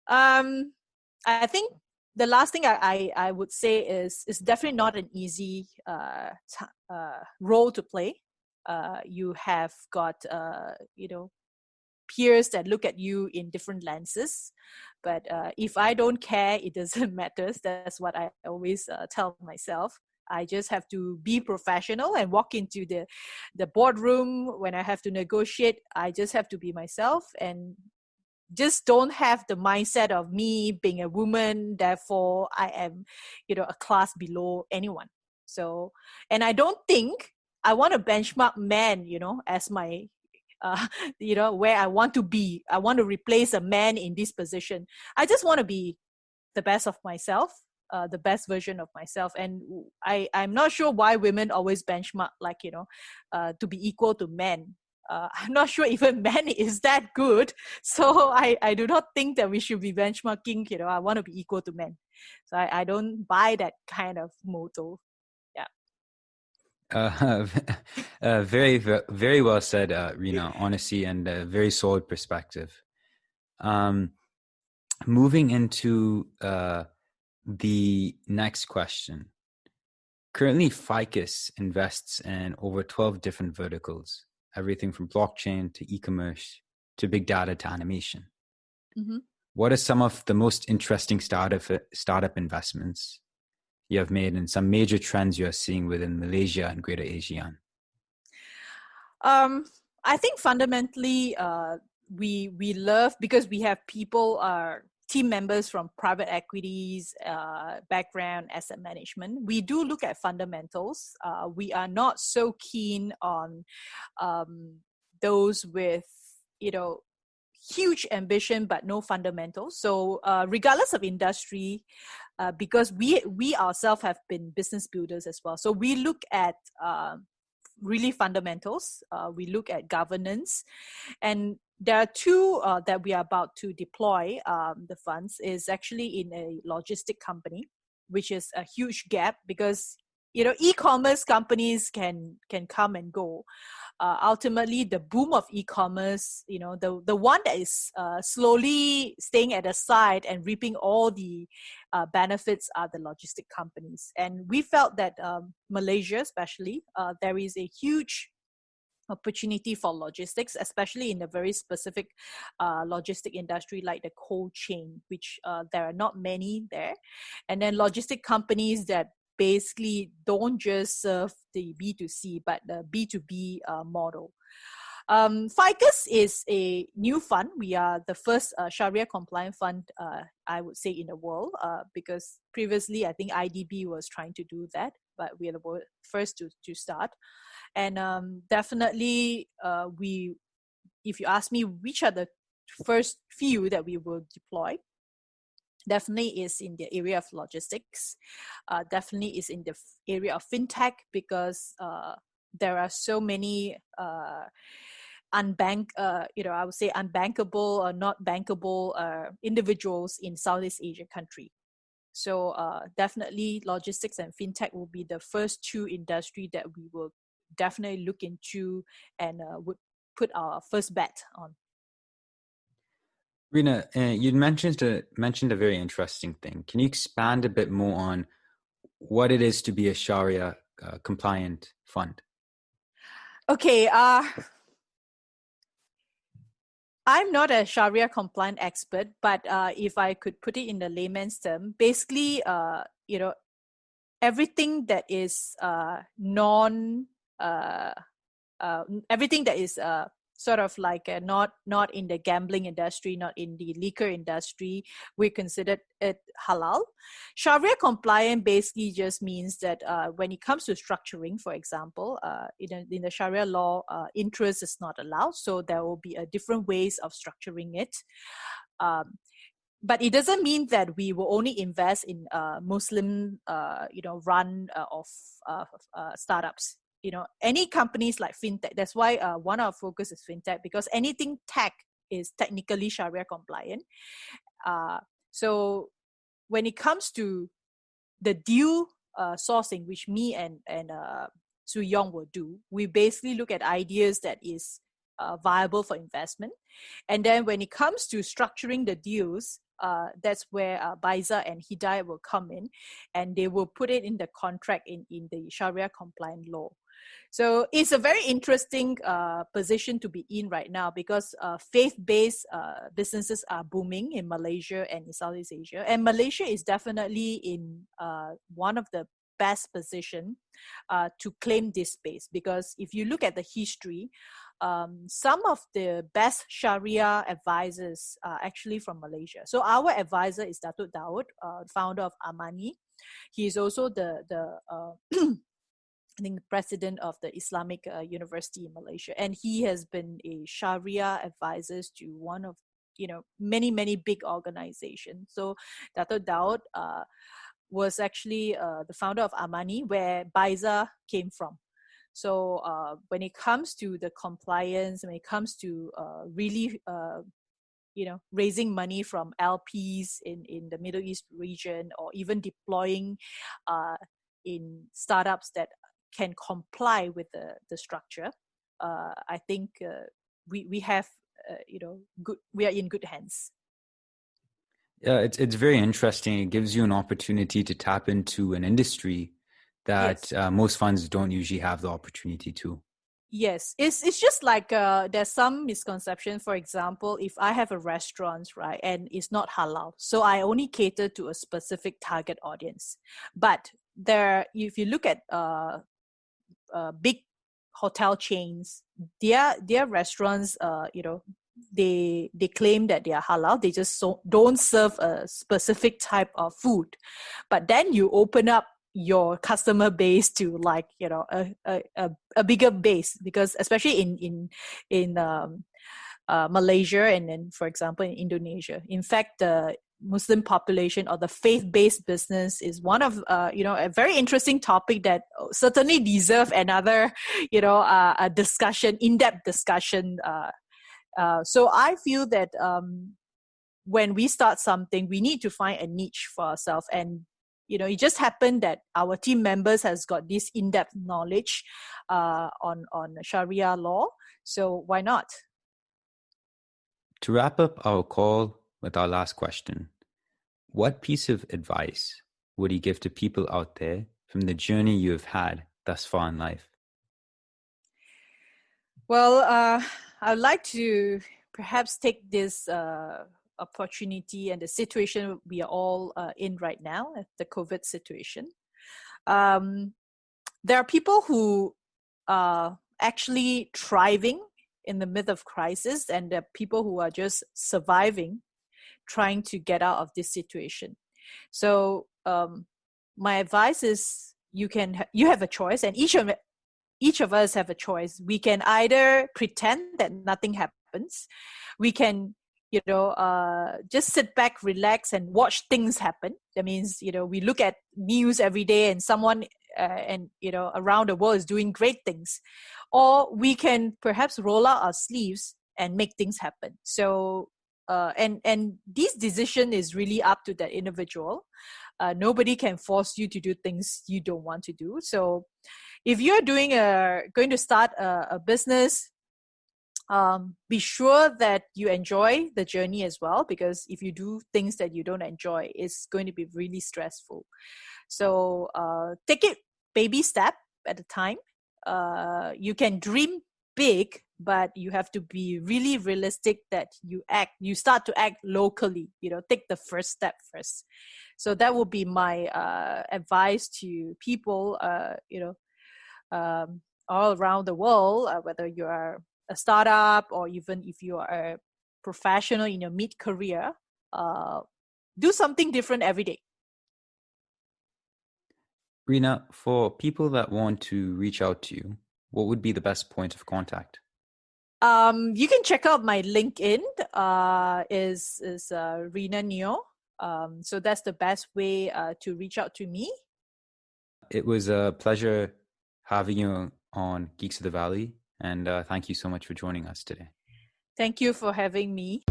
Um, I think the last thing I would say is it's definitely not an easy role to play. You have got peers that look at you in different lenses, but if I don't care, it doesn't matter. That's what I always tell myself. I just have to be professional and walk into the boardroom when I have to negotiate. I just have to be myself and just don't have the mindset of me being a woman, therefore I am, a class below anyone. So, and I don't think I want to benchmark men, as my, uh, where I want to be. I want to replace a man in this position. I just want to be the best of myself, the best version of myself. And I'm not sure why women always benchmark like, to be equal to men. I'm not sure even men is that good. So I do not think that we should be benchmarking, I want to be equal to men. So I don't buy that kind of motto. Yeah. Very, very well said, Rina, honestly, and a very solid perspective. Moving into the next question. Currently, Ficus invests in over 12 different verticals, everything from blockchain to e-commerce to big data to animation. Mm-hmm. What are some of the most interesting startup investments you have made and some major trends you are seeing within Malaysia and Greater ASEAN? I think fundamentally, we love because we have people, team members from private equities, background, asset management. We do look at fundamentals. We are not so keen on those with, huge ambition but no fundamentals. So regardless of industry, because we ourselves have been business builders as well, so we look at really fundamentals. We look at governance, and there are two that we are about to deploy. The funds is actually in a logistic company, which is a huge gap because e-commerce companies can come and go. Ultimately, the boom of e-commerce, the one that is slowly staying at the side and reaping all the benefits are the logistic companies. And we felt that Malaysia, especially, there is a huge opportunity for logistics, especially in a very specific logistic industry like the cold chain, which there are not many there. And then logistic companies that basically don't just serve the B2C, but the B2B model. Ficus is a new fund. We are the first Shariah-compliant fund, I would say, in the world, because previously I think IDB was trying to do that, but we are the first to start. And definitely, if you ask me which are the first few that we will deploy, definitely is in the area of logistics, definitely is in the area of fintech, because there are so many I would say unbankable or not bankable individuals in Southeast Asia country. So definitely logistics and fintech will be the first two industry that we will definitely look into and would put our first bet on. Rina, you mentioned a very interesting thing. Can you expand a bit more on what it is to be a Sharia compliant fund? Okay, I'm not a Sharia compliant expert, but if I could put it in the layman's term, basically, everything that is everything that is sort of like not in the gambling industry, not in the liquor industry, we consider it halal. Sharia compliant basically just means that when it comes to structuring, for example, in the Sharia law, interest is not allowed, so there will be different ways of structuring it. But it doesn't mean that we will only invest in Muslim, run of startups. Any companies like fintech. That's why one of our focus is fintech, because anything tech is technically Sharia compliant. So when it comes to the deal sourcing, which me and Su Yong will do, we basically look at ideas that is viable for investment. And then when it comes to structuring the deals, that's where Baisa and Hidayat will come in, and they will put it in the contract in the Sharia-compliant law. So it's a very interesting position to be in right now, because faith-based businesses are booming in Malaysia and in Southeast Asia. And Malaysia is definitely in one of the best position to claim this space, because if you look at the history, some of the best Sharia advisors are actually from Malaysia. So our advisor is Datuk Daud, founder of Amani. He is also the I think the president of the Islamic University in Malaysia, and he has been a Sharia advisor to one of many big organizations. So Datuk Daud was actually the founder of Amani, where Baisa came from. So when it comes to the compliance, when it comes to really raising money from LPs in the Middle East region, or even deploying in startups that can comply with the structure, I think we have good. We are in good hands. Yeah, it's very interesting. It gives you an opportunity to tap into an industry that most funds don't usually have the opportunity to. Yes, it's just like there's some misconception. For example, if I have a restaurant, right, and it's not halal, so I only cater to a specific target audience. But if you look at big hotel chains, their restaurants, they claim that they are halal. They just don't serve a specific type of food. But then you open up your customer base to a bigger base, because especially in Malaysia, and then for example in Indonesia, in fact the Muslim population or the faith-based business is one of a very interesting topic that certainly deserve another a discussion, in-depth discussion. So I feel that when we start something, we need to find a niche for ourselves. And it just happened that our team members has got this in-depth knowledge on Sharia law. So why not? To wrap up our call with our last question, what piece of advice would you give to people out there from the journey you have had thus far in life? Well, I'd like to perhaps take this opportunity and the situation we are all in right now, the COVID situation. There are people who are actually thriving in the midst of crisis, and there are people who are just surviving, trying to get out of this situation. So my advice is you have a choice, and each of us have a choice. We can either pretend that nothing happens. We can just sit back, relax, and watch things happen. That means, we look at news every day and someone around the world is doing great things. Or we can perhaps roll out our sleeves and make things happen. So, and this decision is really up to that individual. Nobody can force you to do things you don't want to do. So if you're going to start a business, be sure that you enjoy the journey as well, because if you do things that you don't enjoy, it's going to be really stressful. So take it baby step at a time. You can dream big, but you have to be really realistic that you start to act locally, take the first step first. So that would be my advice to people, all around the world, whether you are a startup or even if you are a professional in your mid-career, do something different every day. Rina, for people that want to reach out to you, what would be the best point of contact? You can check out my LinkedIn, is Rina Neoh. So that's the best way to reach out to me. It was a pleasure having you on Geeks of the Valley, and thank you so much for joining us today. Thank you for having me.